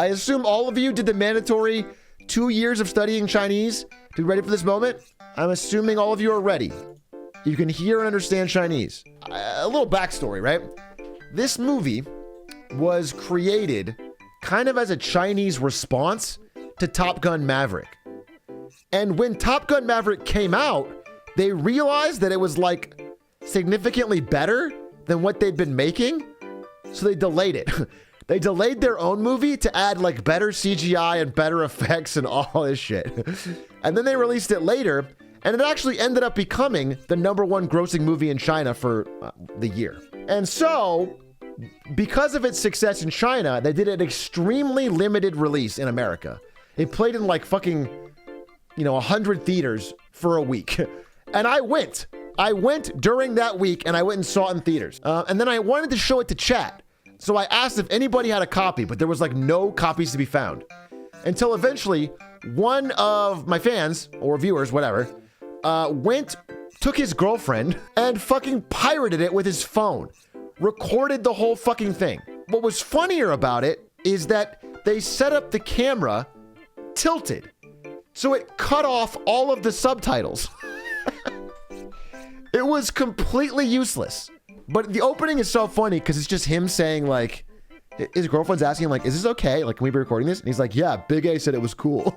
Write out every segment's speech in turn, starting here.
I assume all of you did the mandatory 2 years of studying Chinese to be ready for this moment. I'm assuming all of you are ready. You can hear and understand Chinese. A little backstory, right? This movie was created kind of as a Chinese response to Top Gun Maverick. And when Top Gun Maverick came out, they realized that it was like significantly better than what they'd been making. So they delayed it. They delayed their own movie to add like better CGI and better effects and all this shit. And then they released it later, and it actually ended up becoming the #1 grossing movie in China for the year. And so, because of its success in China, they did an extremely limited release in America. It played in like fucking, 100 theaters for a week. And I went during that week, and I went and saw it in theaters. And then I wanted to show it to chat. So I asked if anybody had a copy, but there was like no copies to be found. Until eventually, one of my fans, or viewers, whatever, took his girlfriend and fucking pirated it with his phone. Recorded the whole fucking thing. What was funnier about it is that they set up the camera tilted. So it cut off all of the subtitles. It was completely useless. But the opening is so funny because it's just him saying like, his girlfriend's asking him like, is this okay? Like, can we be recording this? And he's like, yeah, Big A said it was cool.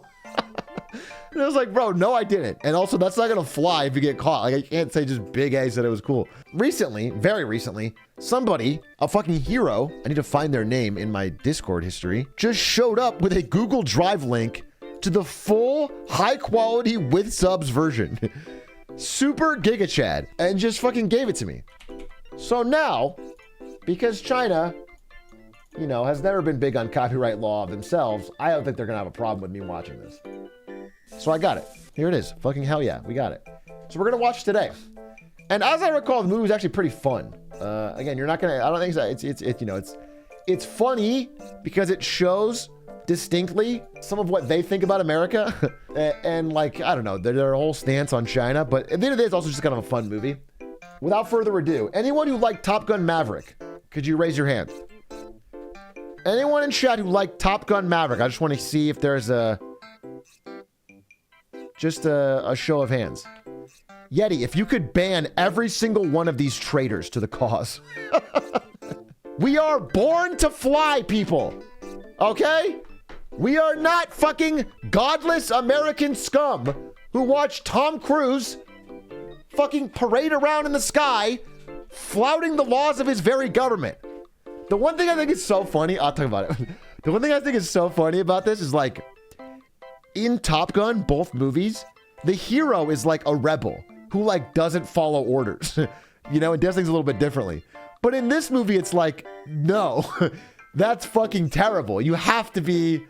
And I was like, bro, no, I didn't. And also that's not gonna fly if you get caught. Like, I can't say just Big A said it was cool. Recently, very recently, somebody, a fucking hero, I need to find their name in my Discord history, just showed up with a Google Drive link to the full high quality with subs version. Super Giga Chad, and just fucking gave it to me. So now, because China, has never been big on copyright law themselves, I don't think they're gonna have a problem with me watching this. So I got it. Here it is. Fucking hell yeah, we got it. So we're gonna watch today. And as I recall, the movie was actually pretty fun. Again, you're not gonna, I don't think so. It's funny because it shows distinctly some of what they think about America. And like, I don't know, their whole stance on China. But at the end of the day, it's also just kind of a fun movie. Without further ado, anyone who liked Top Gun Maverick, could you raise your hand? Anyone in chat who liked Top Gun Maverick? I just want to see if there's just a show of hands. Yeti, if you could ban every single one of these traitors to the cause. We are born to fly, people. Okay? We are not fucking godless American scum who watch Tom Cruise fucking parade around in the sky, flouting the laws of his very government. The one thing I think is so funny, I'll talk about it. The one thing I think is so funny about this is like, in Top Gun, both movies, the hero is like a rebel who like doesn't follow orders, and does things a little bit differently. But in this movie, it's like, no, that's fucking terrible. You have to be,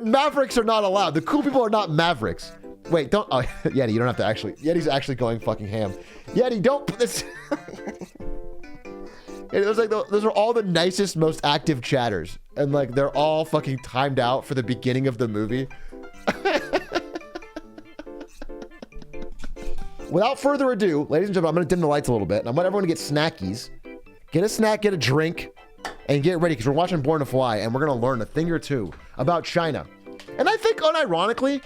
Mavericks are not allowed. The cool people are not Mavericks. Wait, don't, oh, Yeti, you don't have to actually, Yeti's actually going fucking ham. Yeti, don't put this. It was like, those are all the nicest, most active chatters. And like, they're all fucking timed out for the beginning of the movie. Without further ado, ladies and gentlemen, I'm going to dim the lights a little bit. And I want everyone to get snackies. Get a snack, get a drink, and get ready because we're watching Born to Fly and we're going to learn a thing or two about China. And I think unironically,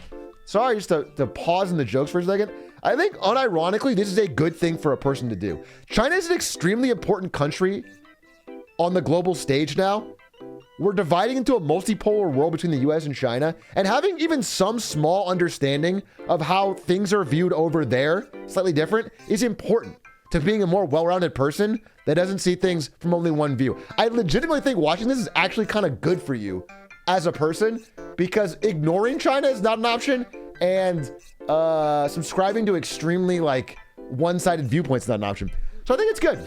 sorry, just to pause in the jokes for a second. I think unironically, this is a good thing for a person to do. China is an extremely important country on the global stage now. We're dividing into a multipolar world between the US and China, and having even some small understanding of how things are viewed over there, slightly different, is important to being a more well-rounded person that doesn't see things from only one view. I legitimately think watching this is actually kind of good for you as a person, because ignoring China is not an option, and subscribing to extremely like one-sided viewpoints is not an option. So I think it's good.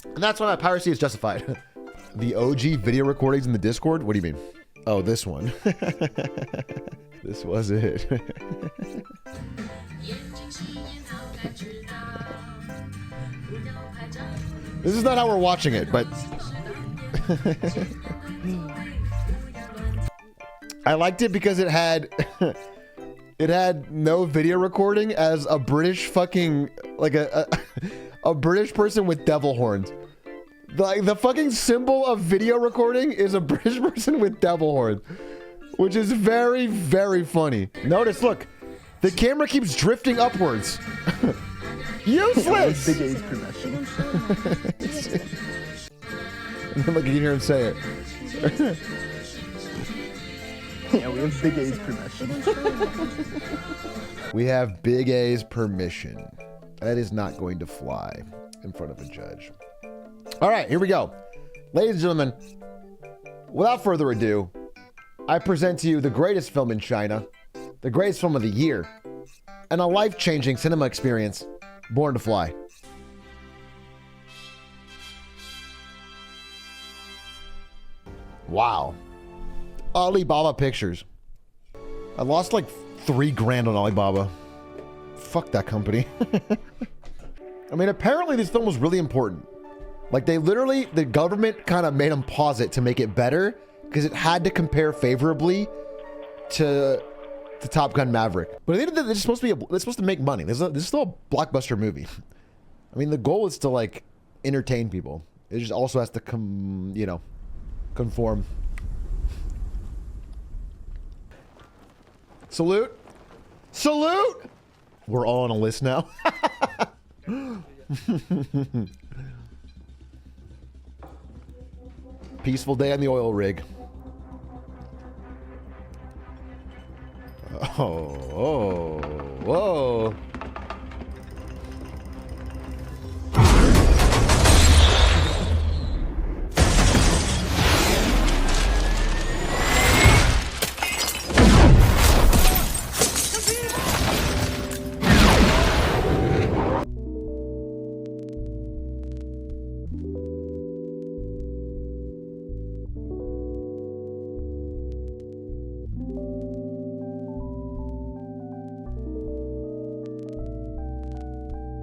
And that's why my piracy is justified. The OG video recordings in the Discord? What do you mean? Oh, this one. This was it. This is not how we're watching it, but I liked it because it had it had no video recording as a British fucking like a British person with devil horns. The fucking symbol of video recording is a British person with devil horn, which is very, very funny. Notice, look, the camera keeps drifting upwards. Useless! Big A's permission. And then, like, you can hear him say it. Yeah, we have Big A's permission. We have Big A's permission. That is not going to fly in front of a judge. All right, here we go. Ladies and gentlemen, without further ado, I present to you the greatest film in China, the greatest film of the year, and a life-changing cinema experience, Born to Fly. Wow. Alibaba Pictures. I lost like $3 grand on Alibaba. Fuck that company. I mean, apparently this film was really important. Like, they literally, the government kind of made them pause it to make it better because it had to compare favorably to Top Gun Maverick. But it's supposed to be it's supposed to make money. This is still a blockbuster movie. I mean, the goal is to like entertain people. It just also has to conform. Salute. Salute. We're all on a list now. Peaceful day on the oil rig. Oh, whoa.